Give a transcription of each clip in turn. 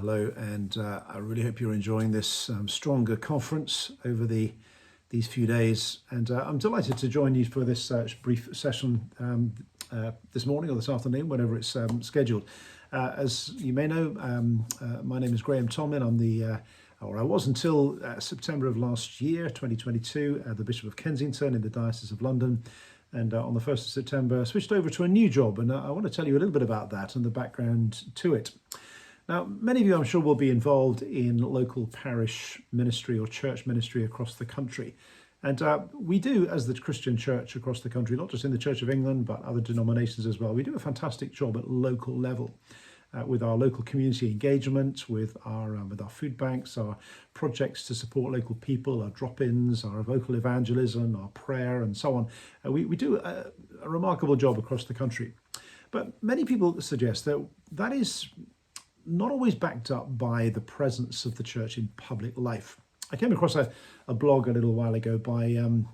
Hello, and I really hope you're enjoying this stronger conference over these few days. And I'm delighted to join you for this brief session this morning or this afternoon, whenever it's scheduled. As you may know, my name is Tomlin. I'm I was until September of last year, 2022, the Bishop of Kensington in the Diocese of London. And on the 1st of September, I switched over to a new job, and I want to tell you a little bit about that and the background to it. Now, many of you, I'm sure, will be involved in local parish ministry or church ministry across the country. And we do, as the Christian church across the country, not just in the Church of England, but other denominations as well, we do a fantastic job at local level with our local community engagement, with our food banks, our projects to support local people, our drop-ins, our vocal evangelism, our prayer, and so on. We do a remarkable job across the country. But many people suggest that that is not always backed up by the presence of the church in public life. I came across a blog a little while ago by an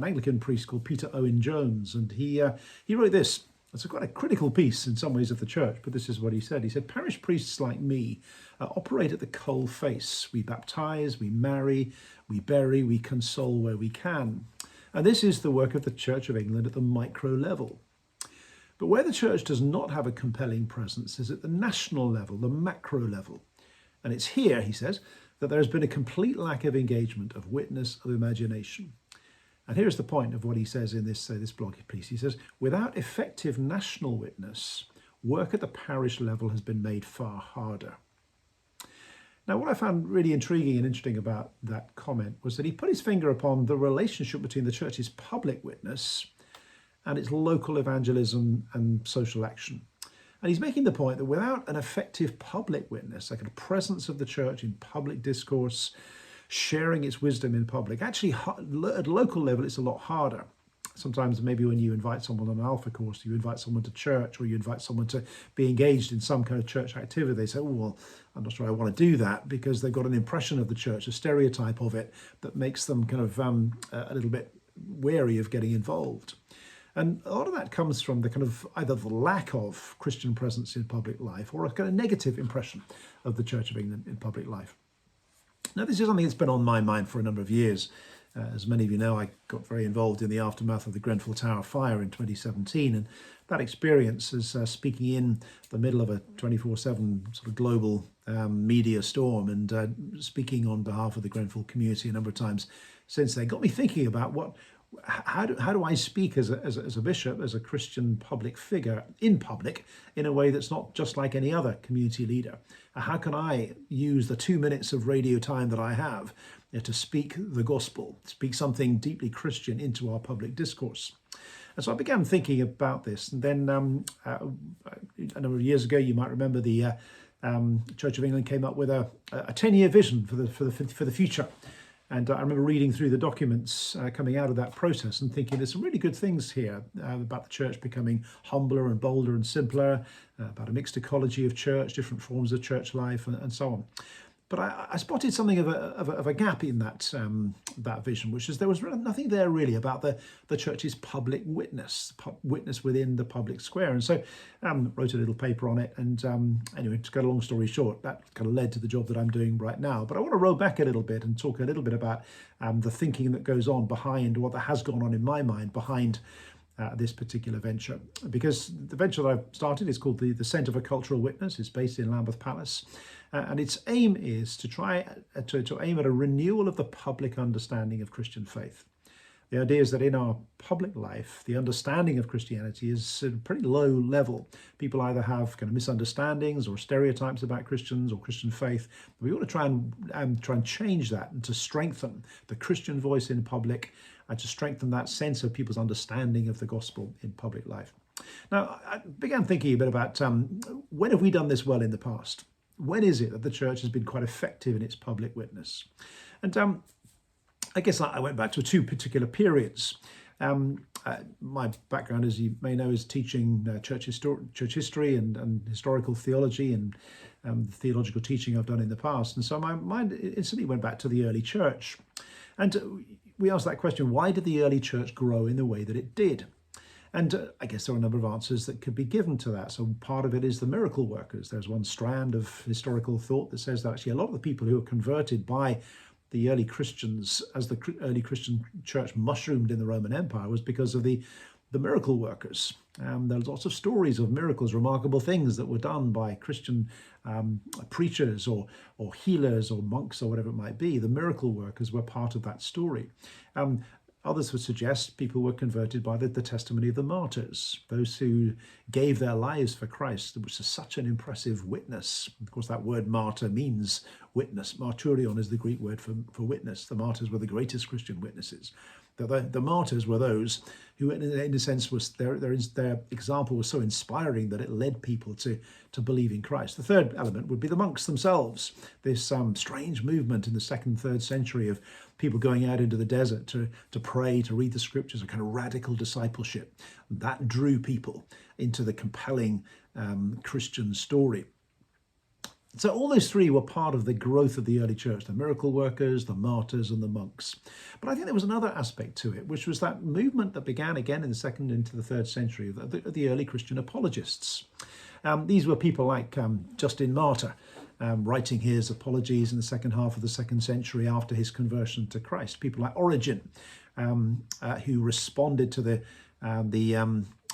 Anglican priest called Peter Owen Jones, and he wrote this. It's quite a critical piece in some ways of the church, but this is what he said. He said, "Parish priests like me operate at the cold face. We baptize, we marry, we bury, we console where we can. And this is the work of the Church of England at the micro level. But where the church does not have a compelling presence is at the national level, the macro level. And it's here," he says, "that there has been a complete lack of engagement, of witness, of imagination." And here's the point of what he says in this blog piece. He says, "Without effective national witness, work at the parish level has been made far harder." Now, what I found really intriguing and interesting about that comment was that he put his finger upon the relationship between the church's public witness and its local evangelism and social action. And he's making the point that without an effective public witness, like a presence of the church in public discourse, sharing its wisdom in public, actually at local level, it's a lot harder. Sometimes maybe when you invite someone on an Alpha course, you invite someone to church, or you invite someone to be engaged in some kind of church activity, they say, "Oh, well, I'm not sure I want to do that," because they've got an impression of the church, a stereotype of it that makes them kind of a little bit wary of getting involved. And a lot of that comes from the kind of either the lack of Christian presence in public life or a kind of negative impression of the Church of England in public life. Now, this is something that's been on my mind for a number of years. As many of you know, I got very involved in the aftermath of the Grenfell Tower fire in 2017, and that experience as speaking in the middle of a 24/7 sort of global media storm and speaking on behalf of the Grenfell community a number of times since then got me thinking about how do I speak as a bishop, as a Christian public figure in public, in a way that's not just like any other community leader? How can I use the 2 minutes of radio time that I have to speak the gospel, speak something deeply Christian into our public discourse? And so I began thinking about this. And then a number of years ago, you might remember the Church of England came up with a 10-year vision for the future. And I remember reading through the documents coming out of that process and thinking there's some really good things here about the church becoming humbler and bolder and simpler, about a mixed ecology of church, different forms of church life, and so on. But I spotted something of a gap in that vision, which is there was nothing there really about the church's public witness within the public square. And so wrote a little paper on it. And anyway, to cut a long story short, that kind of led to the job that I'm doing right now. But I want to roll back a little bit and talk a little bit about the thinking that goes on behind what has gone on in my mind behind this particular venture, because the venture that I've started is called the Centre for Cultural Witness. It's based in Lambeth Palace, and its aim is to try to aim at a renewal of the public understanding of Christian faith. The idea is that in our public life, the understanding of Christianity is at a pretty low level. People either have kind of misunderstandings or stereotypes about Christians or Christian faith. We ought to try and change that and to strengthen the Christian voice in public and to strengthen that sense of people's understanding of the gospel in public life. Now, I began thinking a bit about when have we done this well in the past? When is it that the church has been quite effective in its public witness? And I guess I went back to two particular periods. My background, as you may know, is teaching church history and historical theology and the theological teaching I've done in the past. And so my mind instantly went back to the early church. And we asked that question, why did the early church grow in the way that it did? And I guess there are a number of answers that could be given to that. So part of it is the miracle workers. There's one strand of historical thought that says that actually a lot of the people who were converted by the early Christians, as the early Christian church mushroomed in the Roman Empire, was because of the miracle workers. There's lots of stories of miracles, remarkable things that were done by Christian preachers or healers or monks or whatever it might be. The miracle workers were part of that story. Others would suggest people were converted by the testimony of the martyrs, those who gave their lives for Christ, which is such an impressive witness. Of course, that word martyr means witness. Martyrion is the Greek word for witness. The martyrs were the greatest Christian witnesses. The martyrs were those who, in a sense, was their example was so inspiring that it led people to believe in Christ. The third element would be the monks themselves. This strange movement in the 2nd and 3rd century of people going out into the desert to pray, to read the scriptures, a kind of radical discipleship. That drew people into the compelling Christian story. So all those three were part of the growth of the early church, the miracle workers, the martyrs and the monks. But I think there was another aspect to it, which was that movement that began again in the 2nd into the 3rd century of the early Christian apologists. These were people like Justin Martyr, writing his apologies in the second half of the 2nd century after his conversion to Christ. People like Origen, who responded to the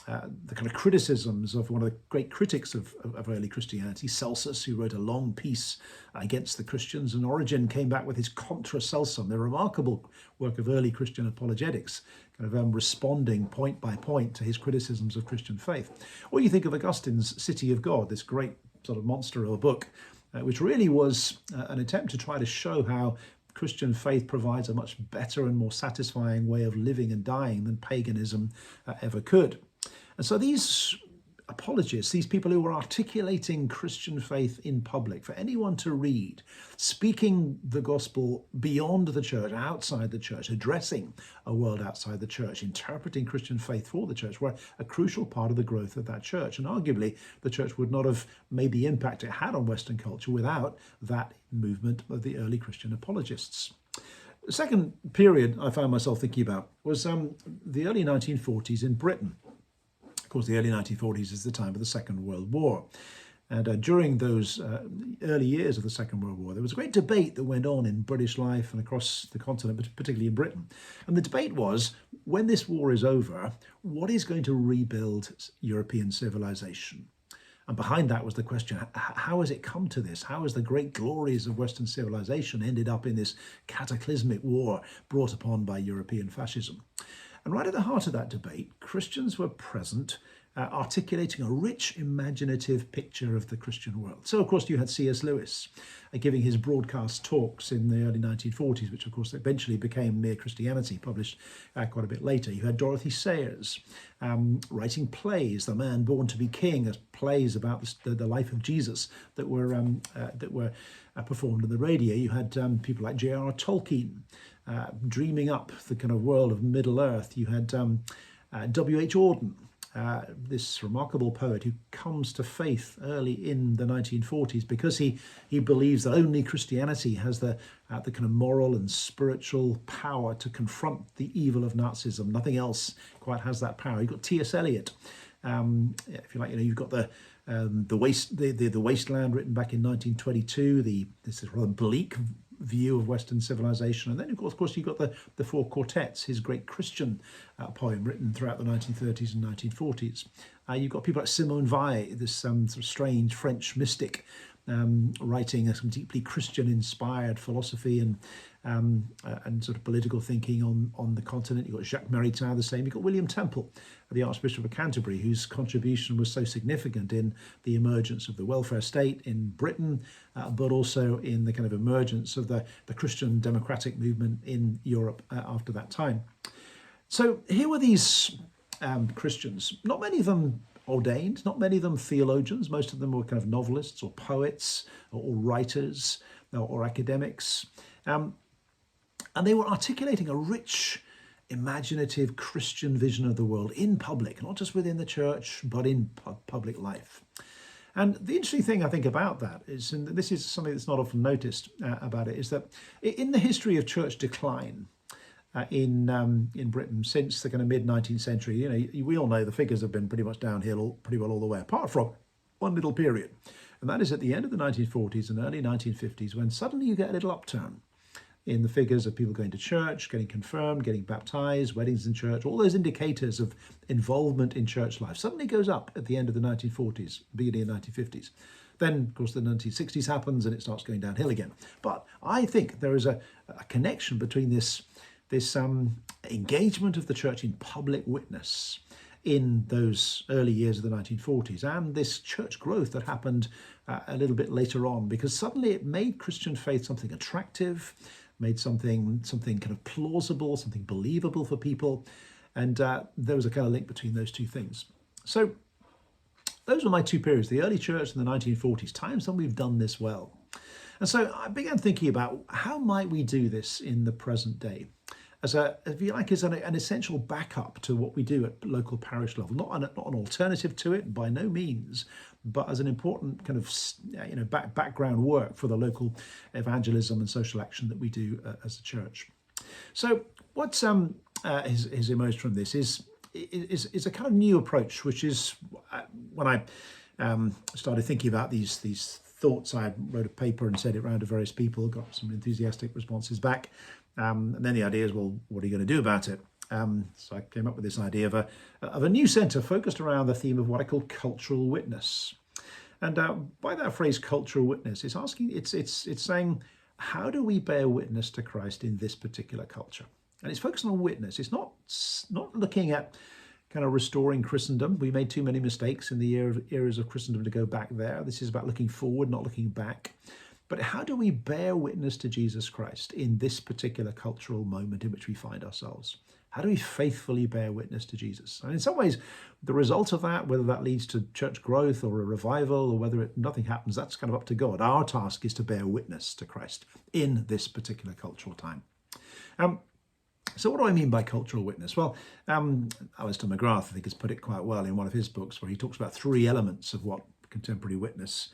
kind of criticisms of one of the great critics of early Christianity, Celsus, who wrote a long piece against the Christians, and Origen came back with his Contra Celsum, the remarkable work of early Christian apologetics, kind of responding point by point to his criticisms of Christian faith. Or you think of Augustine's City of God, this great sort of monster of a book, which really was an attempt to try to show how Christian faith provides a much better and more satisfying way of living and dying than paganism ever could. And so these apologists, these people who were articulating Christian faith in public for anyone to read, speaking the gospel beyond the church, outside the church, addressing a world outside the church, interpreting Christian faith for the church, were a crucial part of the growth of that church. And arguably, the church would not have made the impact it had on Western culture without that movement of the early Christian apologists. The second period I found myself thinking about was the early 1940s in Britain. Of course, the early 1940s is the time of the Second World War. And during those early years of the Second World War, there was a great debate that went on in British life and across the continent, but particularly in Britain. And the debate was, when this war is over, what is going to rebuild European civilization? And behind that was the question, how has it come to this? How has the great glories of Western civilization ended up in this cataclysmic war brought upon by European fascism? And right at the heart of that debate, Christians were present, articulating a rich, imaginative picture of the Christian world. So, of course, you had C.S. Lewis giving his broadcast talks in the early 1940s, which, of course, eventually became Mere Christianity, published quite a bit later. You had Dorothy Sayers writing plays, The Man Born to be King, as plays about the life of Jesus that were performed on the radio. You had people like J.R.R. Tolkien, dreaming up the kind of world of Middle Earth. You had W.H. Auden, this remarkable poet who comes to faith early in the 1940s because he believes that only Christianity has the kind of moral and spiritual power to confront the evil of Nazism. Nothing else quite has that power. You've got T.S. Eliot, if you like. You've got the Wasteland, written back in 1922. This is rather bleak view of Western civilization. And then, of course, you've got the Four Quartets, his great Christian poem written throughout the 1930s and 1940s. You've got people like Simone Weil, this sort of strange French mystic, writing some deeply Christian-inspired philosophy and sort of political thinking on the continent. You've got Jacques Maritain, the same. You've got William Temple, the Archbishop of Canterbury, whose contribution was so significant in the emergence of the welfare state in Britain, but also in the kind of emergence of the Christian democratic movement in Europe after that time. So here were these Christians, not many of them ordained, not many of them theologians. Most of them were kind of novelists or poets or writers or academics. And they were articulating a rich, imaginative Christian vision of the world in public, not just within the church, but in public life. And the interesting thing I think about that is, and this is something that's not often noticed about it, is that in the history of church decline, in Britain since the kind of mid-19th century. You know, we all know the figures have been pretty much downhill pretty well all the way, apart from one little period. And that is at the end of the 1940s and early 1950s, when suddenly you get a little upturn in the figures of people going to church, getting confirmed, getting baptized, weddings in church, all those indicators of involvement in church life suddenly goes up at the end of the 1940s, beginning of the 1950s. Then, of course, the 1960s happens and it starts going downhill again. But I think there is a connection between this engagement of the church in public witness in those early years of the 1940s and this church growth that happened a little bit later on, because suddenly it made Christian faith something attractive, made something kind of plausible, something believable for people. And there was a kind of link between those two things. So those were my two periods, the early church and the 1940s, times when we've done this well. And so I began thinking about how might we do this in the present day, as if you like, as an essential backup to what we do at local parish level, not an alternative to it by no means, but as an important kind of background work for the local evangelism and social action that we do as a church. So what has emerged from this is a kind of new approach, which is when I started thinking about these thoughts, I wrote a paper and sent it around to various people, got some enthusiastic responses back. And then the idea is, well, what are you going to do about it? So I came up with this idea of a new centre focused around the theme of what I call cultural witness. And by that phrase, cultural witness, it's saying, how do we bear witness to Christ in this particular culture? And it's focused on witness. It's not looking at kind of restoring Christendom. We made too many mistakes in the eras of Christendom to go back there. This is about looking forward, not looking back. But how do we bear witness to Jesus Christ in this particular cultural moment in which we find ourselves? How do we faithfully bear witness to Jesus? And in some ways, the result of that, whether that leads to church growth or a revival or whether nothing happens, that's kind of up to God. Our task is to bear witness to Christ in this particular cultural time. So what do I mean by cultural witness? Well, Alistair McGrath, I think, has put it quite well in one of his books where he talks about three elements of what contemporary witness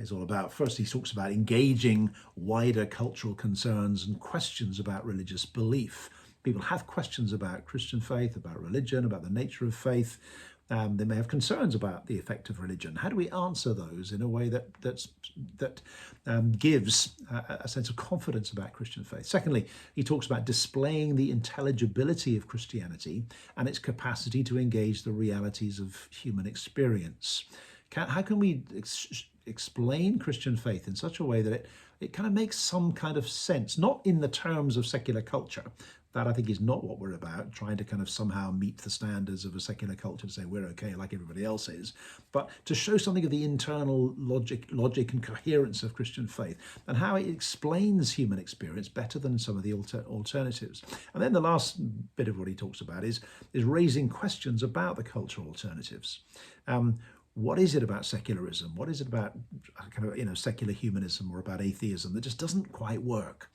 is all about. First, he talks about engaging wider cultural concerns and questions about religious belief. People have questions about Christian faith, about religion, about the nature of faith. They may have concerns about the effect of religion. How do we answer those in a way that gives a sense of confidence about Christian faith? Secondly, he talks about displaying the intelligibility of Christianity and its capacity to engage the realities of human experience. How can we explain Christian faith in such a way that it kind of makes some kind of sense, not in the terms of secular culture. That I think is not what we're about, trying to kind of somehow meet the standards of a secular culture to say we're okay like everybody else is, but to show something of the internal logic and coherence of Christian faith and how it explains human experience better than some of the alternatives. And then the last bit of what he talks about is raising questions about the cultural alternatives. What is it about secularism? What is it about kind of secular humanism or about atheism that just doesn't quite work?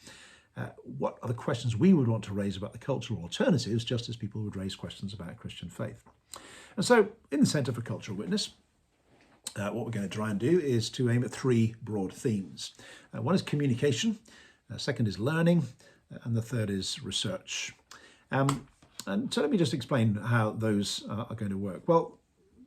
What are the questions we would want to raise about the cultural alternatives, just as people would raise questions about Christian faith? And so in the Centre for Cultural Witness, what we're going to try and do is to aim at three broad themes. One is communication, second is learning, and the third is research. And so let me just explain how those are going to work. Well,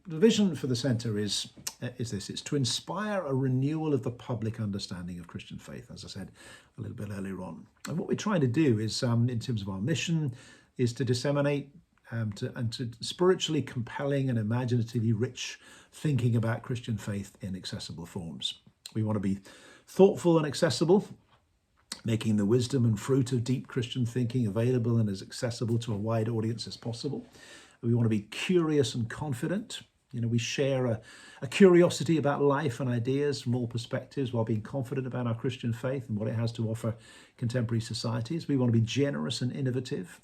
the vision for the centre is this: it's to inspire a renewal of the public understanding of Christian faith, as I said a little bit earlier on. And what we're trying to do is, in terms of our mission, is to disseminate and to spiritually compelling and imaginatively rich thinking about Christian faith in accessible forms. We want to be thoughtful and accessible, making the wisdom and fruit of deep Christian thinking available and as accessible to a wide audience as possible. We want to be curious and confident. We share a curiosity about life and ideas from all perspectives while being confident about our Christian faith and what it has to offer contemporary societies. We want to be generous and innovative.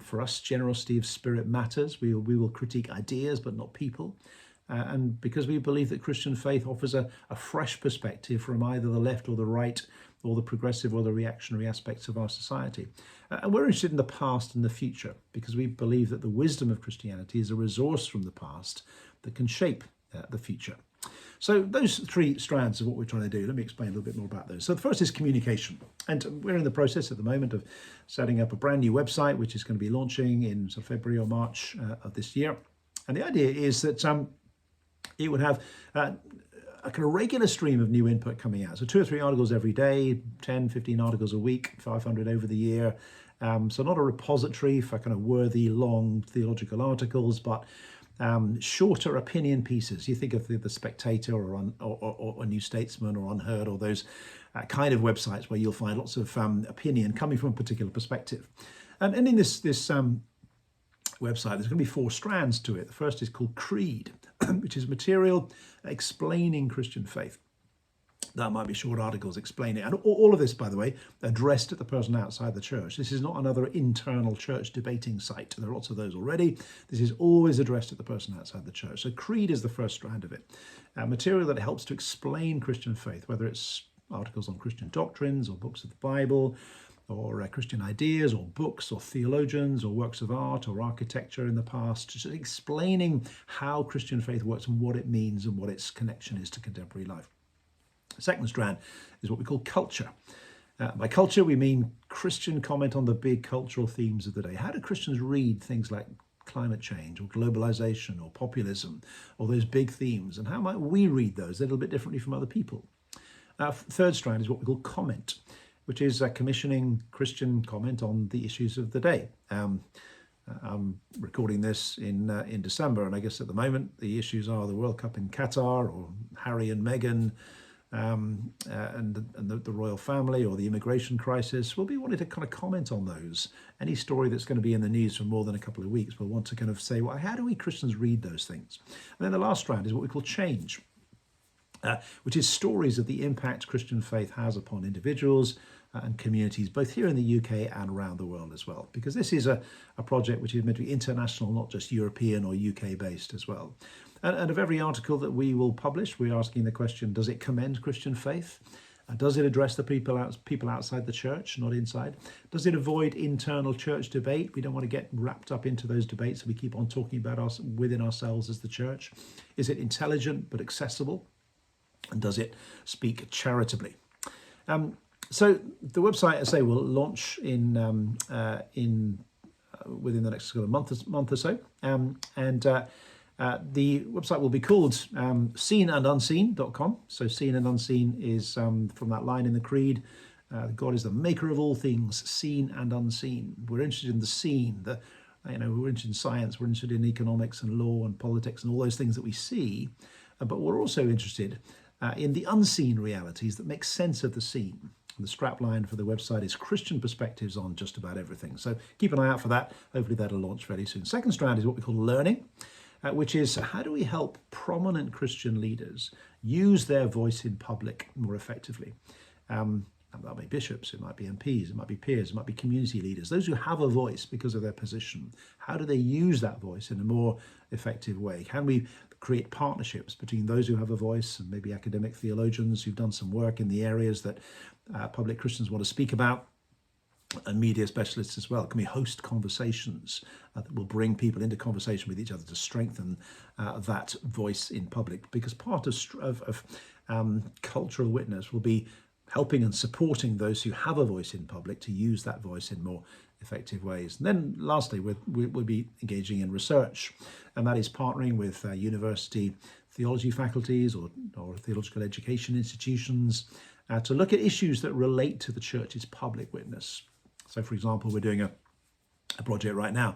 For us, generosity of spirit matters. We will critique ideas, but not people. And because we believe that Christian faith offers a fresh perspective from either the left or the right, or the progressive or the reactionary aspects of our society. And we're interested in the past and the future because we believe that the wisdom of Christianity is a resource from the past that can shape the future. So those three strands of what we're trying to do, let me explain a little bit more about those. So the first is communication. And we're in the process at the moment of setting up a brand new website, which is going to be launching in sort of February or March of this year. And the idea is that it would have a kind of regular stream of new input coming out. So 2 or 3 articles every day, 10, 15 articles a week, 500 over the year. So not a repository for kind of worthy, long theological articles, but shorter opinion pieces. You think of the Spectator or New Statesman or Unheard, or those kind of websites where you'll find lots of opinion coming from a particular perspective. And in this website, there's going to be 4 strands to it. The first is called Creed, which is material explaining Christian faith. That might be short articles explaining, and all of this, by the way, addressed at the person outside the church. This is not another internal church debating site. There are lots of those already. This is always addressed at the person outside the church. So Creed is the first strand of it. Material that helps to explain Christian faith, whether it's articles on Christian doctrines or books of the Bible, or Christian ideas or books or theologians or works of art or architecture in the past, just explaining how Christian faith works and what it means and what its connection is to contemporary life. The second strand is what we call culture. By culture, we mean Christian comment on the big cultural themes of the day. How do Christians read things like climate change or globalization or populism or those big themes? And how might we read those a little bit differently from other people? Third strand is what we call comment, which is commissioning Christian comment on the issues of the day. I'm recording this in December, and I guess at the moment the issues are the World Cup in Qatar, or Harry and Meghan, and the royal family, or the immigration crisis. We'll be wanting to kind of comment on those. Any story that's going to be in the news for more than a couple of weeks, we'll want to kind of say, well, how do we Christians read those things? And then the last strand is what we call change, which is stories of the impact Christian faith has upon individuals and communities, both here in the UK and around the world as well, because this is a project which is meant to be international, not just European or UK based as well. And of every article that we will publish, we're asking the question, does it commend Christian faith? Does it address the people outside the church, not inside? Does it avoid internal church debate? We don't want to get wrapped up into those debates. We keep on talking about us within ourselves as the church. Is it intelligent but accessible? And does it speak charitably? So the website, as I say, will launch within the next sort of month or so, the website will be called seenandunseen.com. So seen and unseen is from that line in the Creed. God is the maker of all things, seen and unseen. We're interested in the seen. We're interested in science. We're interested in economics and law and politics and all those things that we see. But we're also interested in the unseen realities that make sense of the seen. The strapline for the website is Christian perspectives on just about everything. So keep an eye out for that. Hopefully that'll launch fairly soon. Second strand is what we call learning, which is how do we help prominent Christian leaders use their voice in public more effectively? That might be bishops, it might be MPs, it might be peers, it might be community leaders, those who have a voice because of their position. How do they use that voice in a more effective way? Can we create partnerships between those who have a voice and maybe academic theologians who've done some work in the areas that public Christians want to speak about, and media specialists as well? Can we host conversations that will bring people into conversation with each other to strengthen that voice in public? Because part of cultural witness will be helping and supporting those who have a voice in public to use that voice in more effective ways. And then lastly, we'll be engaging in research, and that is partnering with university theology faculties or theological education institutions to look at issues that relate to the church's public witness. So, for example, we're doing a project right now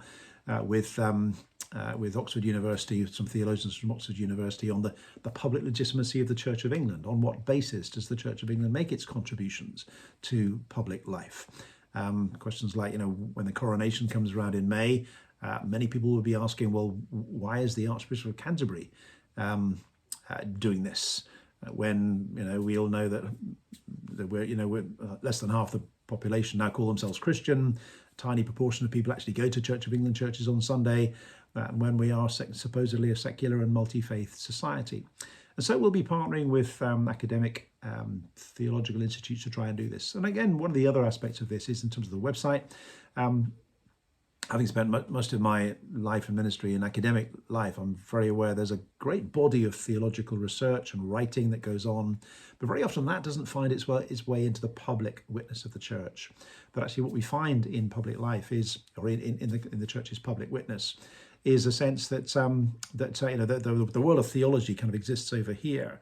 with Oxford University, some theologians from Oxford University, on the public legitimacy of the Church of England. On what basis does the Church of England make its contributions to public life? Questions like, when the coronation comes around in May, many people will be asking, well, why is the Archbishop of Canterbury doing this? When we all know that we're less than half the population now call themselves Christian. A tiny proportion of people actually go to Church of England churches on Sunday, when we are supposedly a secular and multi-faith society. And so we'll be partnering with academic theological institutes to try and do this. And again, one of the other aspects of this is in terms of the website. having spent most of my life in ministry and academic life, I'm very aware there's a great body of theological research and writing that goes on, but very often that doesn't find its way into the public witness of the church. But actually what we find in public life is, or in the church's public witness, is a sense that the world of theology kind of exists over here,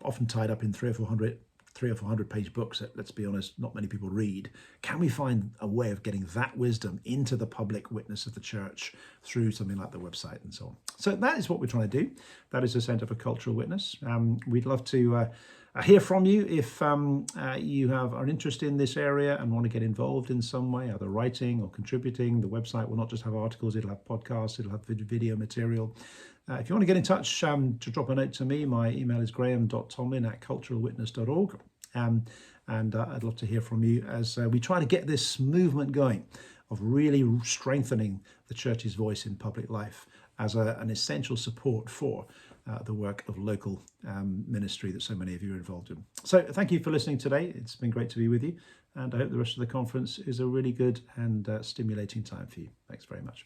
often tied up in 300 or 400 page books that, let's be honest, not many people read. Can we find a way of getting that wisdom into the public witness of the church through something like the website and so on? So that is what we're trying to do. That is the Centre for Cultural Witness. We'd love to hear from you if you are interested in this area and want to get involved in some way, either writing or contributing. The website will not just have articles, it'll have podcasts, it'll have video material. If you want to get in touch, to drop a note to me, my email is graham.tomlin@culturalwitness.org. And I'd love to hear from you as we try to get this movement going of really strengthening the church's voice in public life as an essential support for the work of local ministry that so many of you are involved in. So thank you for listening today. It's been great to be with you, and I hope the rest of the conference is a really good and stimulating time for you. Thanks very much.